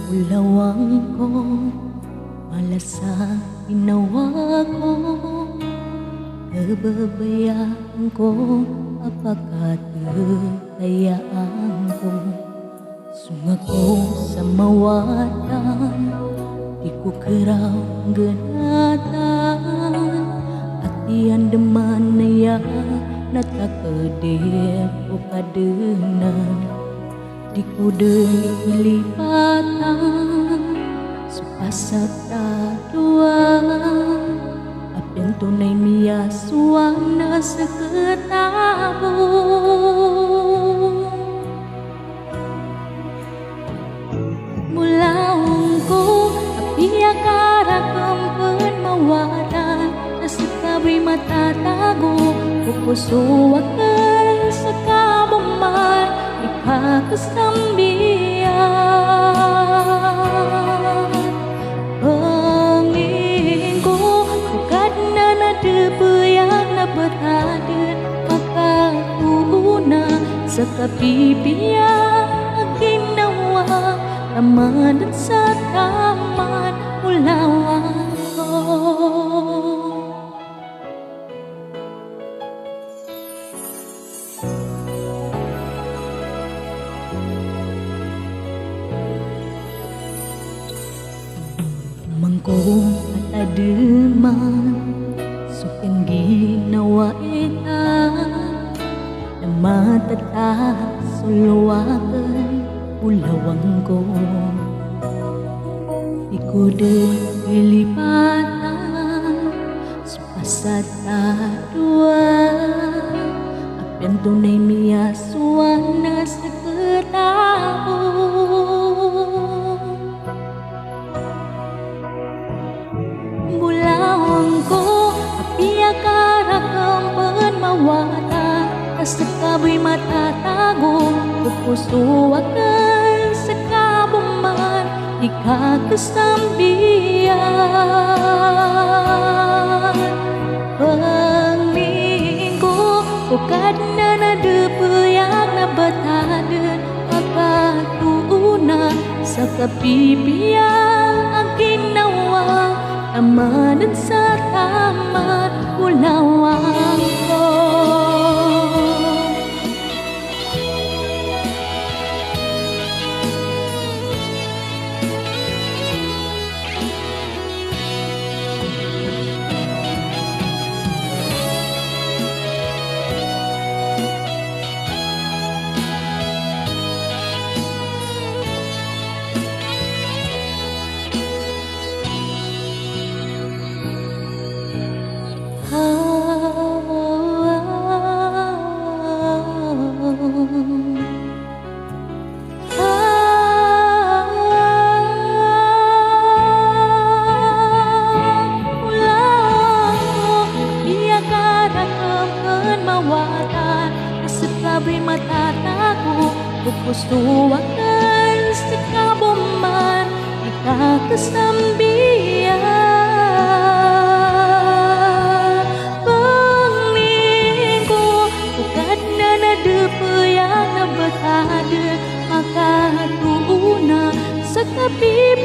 Ulawang ko, malasa ginawa ko. Kebabayaan ko, apakah kekayaan ko. Sungako sa mawatan, di ku kerau genatan. Atian deman ya, nata kedir ukadenan. Di ku deui lipatan, supasa dua. Apen tunai mia suana seketabu. Mulaungku api akara kempen mawadan, nasekabi mata tagu kukusuakan sekabuman ika kesambian. Pengingku bukadna nade peyang na berhadir, maka kuna sekapi biang aginawa taman dan sataman ulawang ko. Mangkong at ademan sukan ginawa ita na matatak suluwakan ulawang ko. Ikude kelipatan sepasat dua. Apian tunai mia suana seketabu. Bulawangku api akara kempen mawata, sekabi mata tagu kukusuakan sekabuman ika kesambian. Pengingku bukadna nade peyang na betaden, maka tuna sakapi biang aginawa taman dan sataman ulawang ko. Sekabi mata tagu kukusuakan sekabuman ika kesambian. Pengingku bukadna nade peyang na betaden, maka tuna sekapi